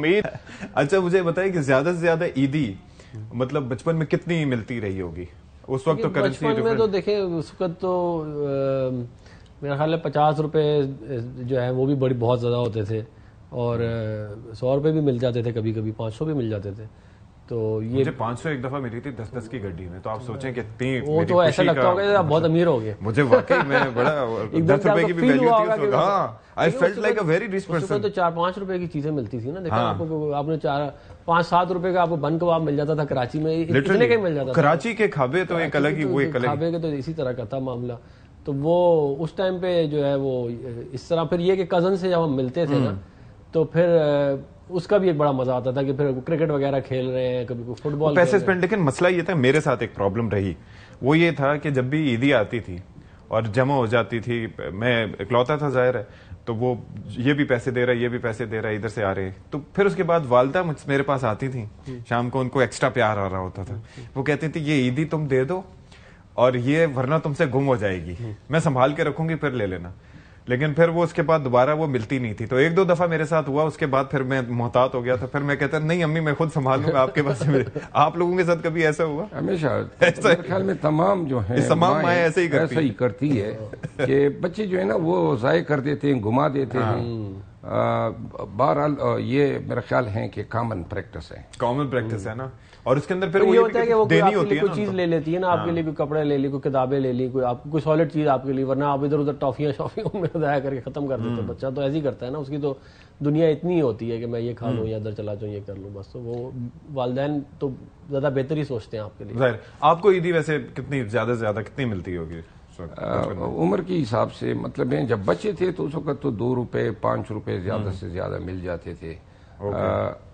امید. اچھا مجھے بتائیں کہ زیادہ سے زیادہ عیدی مطلب بچپن میں کتنی ملتی رہی ہوگی اس وقت؟ تو کرنسی بچپن میں تو دیکھیں اس وقت تو میرا خیال ہے 50 روپے جو ہے وہ بھی بہت زیادہ ہوتے تھے، اور 100 روپے بھی مل جاتے تھے، کبھی کبھی 500 بھی مل جاتے تھے. تو یہ مجھے 500 ایک دفعہ ملی تھی 10 کی گڈی میں. تو آپ سوچیں کہ وہ تو ایسا لگتا ہوگا کہ آپ بہت امیر ہو گئے. مجھے واقعی میں بڑا 10 روپے کی بھی ویلیو تھی. ہاں I felt like a very rich person. تو 4-5 روپے کی چیزیں ملتی تھی نا. دیکھا آپ نے 5-7 روپے کا آپ کو بن کباب مل جاتا تھا کراچی میں، اتنے کا مل جاتا تھا. کراچی کے کھابے تو ایک الگ ہی، وہ ایک الگ کھابے کے تو اسی طرح کا تھا معاملہ. تو وہ اس ٹائم پہ جو ہے وہ اس طرح. پھر یہ کہ کزن سے جب ہم ملتے تھے نا تو پھر اس کا بھی ایک بڑا مزہ آتا تھا کہ پھر کرکٹ وغیرہ کھیل رہے ہیں، کبھی فٹ بال پیسے اسپینڈ. لیکن مسئلہ یہ تھا، میرے ساتھ ایک پرابلم رہی، وہ یہ تھا کہ جب بھی عیدی آتی تھی اور جمع ہو جاتی تھی، میں اکلوتا تھا ظاہر ہے، تو وہ یہ بھی پیسے دے رہا ہے، یہ بھی پیسے دے رہا ہے، ادھر سے آ رہے. تو پھر اس کے بعد والدہ میرے پاس آتی تھیں شام کو، ان کو ایکسٹرا پیار آ رہا ہوتا تھا. وہ کہتی تھی یہ عیدی تم دے دو اور یہ ورنہ تم سے گم ہو جائے گی، میں سنبھال کے رکھوں گی پھر لے لینا. لیکن پھر وہ اس کے بعد دوبارہ وہ ملتی نہیں تھی. تو 1-2 دفعہ میرے ساتھ ہوا، اس کے بعد پھر میں محتاط ہو گیا تھا. پھر میں کہتا نہیں امی میں خود سنبھال لوں گا، آپ کے پاس. آپ لوگوں کے ساتھ کبھی ایسا ہوا؟ ہمیشہ میرے خیال میں تمام جو ہیں تمام مائیں ایسے ہی کرتی ہے کہ بچے جو ہے نا وہ ضائع کر دیتے ہیں، گما دیتے ہیں. بہرحال یہ میرا خیال ہے کہ کامن پریکٹس ہے نا. اور اس کے اندر پھر یہ ہوتا ہے کہ وہ دینی آپ کے ہوتی لیے کوئی چیز لے لیتی ہے نا، آپ کے لیے کوئی کپڑے لے لی، کوئی کتابیں لے لی، کوئی آپ کوئی سالڈ چیز آپ کے لیے، ورنہ آپ ادھر ادھر ٹافیاں میں ضائع کر کے ختم کر دیتے. بچہ تو ایسے ہی کرتا ہے نا، اس کی تو دنیا اتنی ہوتی ہے کہ میں یہ کھا لوں یا ادھر چلا جاؤں، یہ کر لوں بس. تو وہ والدین تو زیادہ بہتر ہی سوچتے ہیں آپ کے لیے. ظاہر. آپ کو عیدی ویسے کتنی زیادہ سے زیادہ کتنی ملتی ہوگی؟ عمر کے حساب سے مطلب جب بچے تھے تو اس وقت تو 2 روپے 5 روپے زیادہ سے زیادہ مل جاتے تھے.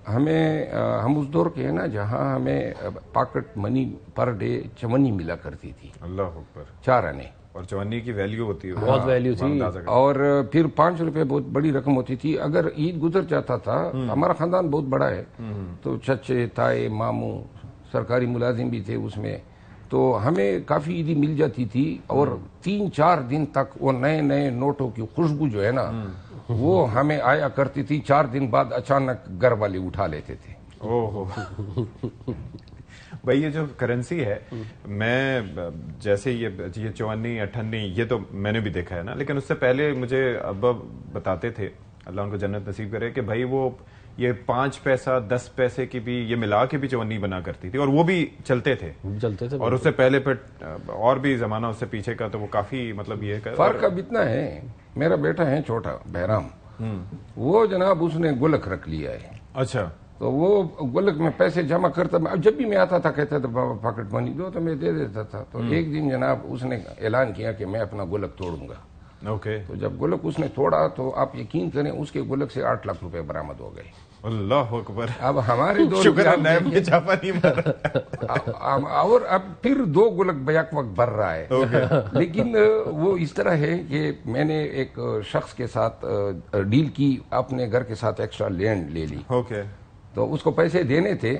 ہم اس دور کے ہیں نا جہاں ہمیں پاکٹ منی پر ڈے 54 ملا کرتی تھی. اللہ اکبر. 4 آنے. اور 54 کی ویلیو ہوتی ہے، بہت ویلیو تھی. اور پھر 5 روپے بہت بڑی رقم ہوتی تھی. اگر عید گزر جاتا تھا، ہمارا خاندان بہت بڑا ہے تو چچے تائے ماموں سرکاری ملازم بھی تھے اس میں، تو ہمیں کافی عیدی مل جاتی تھی. اور 3-4 دن تک وہ نئے نئے نوٹوں کی خوشبو جو ہے نا وہ ہمیں آیا کرتی تھی. 4 دن بعد اچانک گھر والے اٹھا لیتے تھے. بھائی یہ جو کرنسی ہے، میں جیسے یہ 54 58 یہ تو میں نے بھی دیکھا ہے نا، لیکن اس سے پہلے مجھے ابا بتاتے تھے، اللہ ان کو جنت نصیب کرے، کہ بھائی وہ یہ 5 پیسہ 10 پیسے کی بھی یہ ملا کے بھی 54 بنا کرتی تھی، اور وہ بھی چلتے تھے. اور اس سے پہلے پھر اور بھی زمانہ اس سے پیچھے کا، تو وہ کافی مطلب یہ فرق اب اتنا ہے. میرا بیٹا ہے چھوٹا بہرام، وہ جناب اس نے گلک رکھ لیا ہے. اچھا. تو وہ گلک میں پیسے جمع کرتا، اب جب بھی میں آتا تھا کہتا تھا بابا پاکٹ منی دو، تو میں دے دیتا تھا. تو ایک دن جناب اس نے اعلان کیا کہ میں اپنا گلک توڑوں گا. تو جب گلک اس نے توڑا تو آپ یقین کریں اس کے گلک سے 8 لاکھ روپے برآمد ہو گئے. اللہ اکبر. اب ہمارے دور اور اب پھر 2 گلک بیک وقت بھر رہا ہے. لیکن وہ اس طرح ہے کہ میں نے ایک شخص کے ساتھ ڈیل کی، اپنے گھر کے ساتھ ایکسٹرا لینڈ لے لی. تو اس کو پیسے دینے تھے،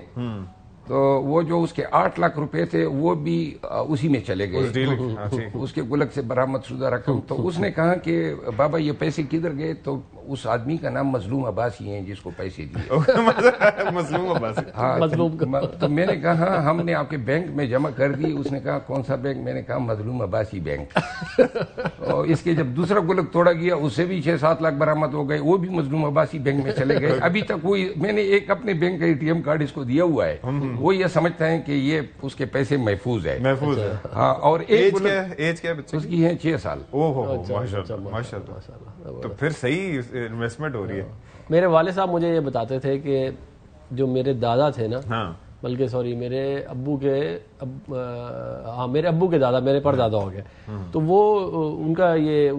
تو وہ جو اس کے 8 لاکھ روپے تھے وہ بھی اسی میں چلے گئے، اس کے گلک سے برآمد شدہ رقم. تو اس نے کہا کہ بابا یہ پیسے کدھر گئے؟ تو اس آدمی کا نام مظلوم عباسی ہیں جس کو پیسے دیے. مظلوم عباسی. ہاں. تو میں نے کہا ہم نے آپ کے بینک میں جمع کر دی. اس نے کہا کون سا بینک؟ میں نے کہا مظلوم عباسی بینک. اور اس کے جب دوسرا گلک توڑا گیا اس سے بھی 6-7 لاکھ برآمد ہو گئے، وہ بھی مظلوم عباسی بینک میں چلے گئے. ابھی تک وہی میں نے ایک اپنے بینک کا ATM کارڈ اس کو دیا ہوا ہے، وہ یہ سمجھتا ہے کہ یہ اس کے پیسے محفوظ ہے. ہاں. اور ایج کیا بچے اس کی ہے 6 سال. ماشاءاللہ. تو پھر صحیح انویسٹمنٹ ہو رہی ہے. میرے والد صاحب مجھے یہ بتاتے تھے کہ جو میرے دادا تھے نا، بلکہ سوری میرے ابو کے دادا، میرے پر دادا ہو گئے، تو وہ ان کا یہ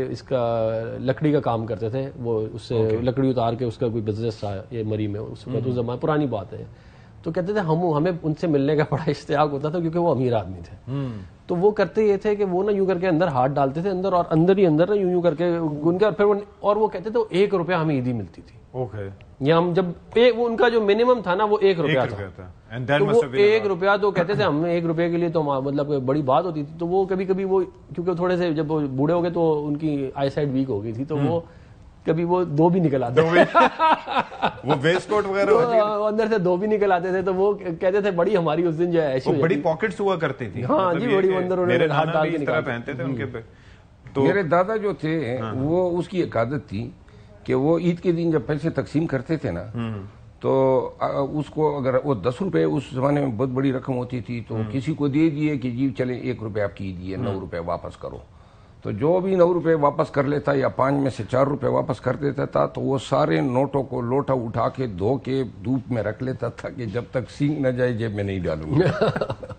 اس کا لکڑی کا کام کرتے تھے. وہ اس سے لکڑی اتار کے اس کا کوئی بزنس تھا یہ مری میں، اس وقت اس زمانے پرانی بات ہے. تو کہتے تھے ہمیں ان سے ملنے کا بڑا اشتیاق ہوتا تھا کیونکہ وہ امیر آدمی تھے. تو وہ کرتے یہ تھے کہ وہ نا یوں کر کے اندر ہاتھ ڈالتے تھے اندر، اور اندر ہی اندر نا یوں کر کے گن کے، اور پھر اور وہ کہتے تھے 1 روپیہ ہمیں عیدی ملتی تھی. یا ہم جب وہ ان کا جو منیمم تھا نا وہ 1 روپیہ تھا. تو وہ 1 روپیہ تو کہتے تھے ہم 1 روپے کے لیے تو مطلب بڑی بات ہوتی تھی. تو وہ کبھی کبھی وہ کیونکہ تھوڑے سے جب وہ بوڑھے ہو گئے تو ان کی آئی سائٹ ویک ہو گئی تھی، تو وہ کبھی وہ 2 بھی نکل آتے وہ ویسٹ کوٹ وغیرہ اندر سے 2 بھی نکل آتے تھے, تو وہ کہتے تھے بڑی ہماری اس دن جو ہے ایسی بڑی پاکٹس ہوا کرتی تھی. ہاں جی, بڑی اندر میرے نانا بھی اس طرح پہنتے تھے ان کے پہ. تو میرے دادا جو تھے وہ اس کی ایک عادت تھی کہ وہ عید کے دن جب پیسے تقسیم کرتے تھے نا, تو اس کو اگر وہ 10 روپے اس زمانے میں بہت بڑی رقم ہوتی تھی, تو کسی کو دے دیے کہ جی چلے 1 روپے آپ کی دیے, 9 روپے واپس کرو. تو جو بھی 9 روپے واپس کر لیتا یا 5 میں سے 4 روپے واپس کر دیتا تھا, تو وہ سارے نوٹوں کو لوٹا اٹھا کے دھو کے دھوپ میں رکھ لیتا تھا کہ جب تک سینگ نہ جائے جیب میں نہیں ڈالوں گا.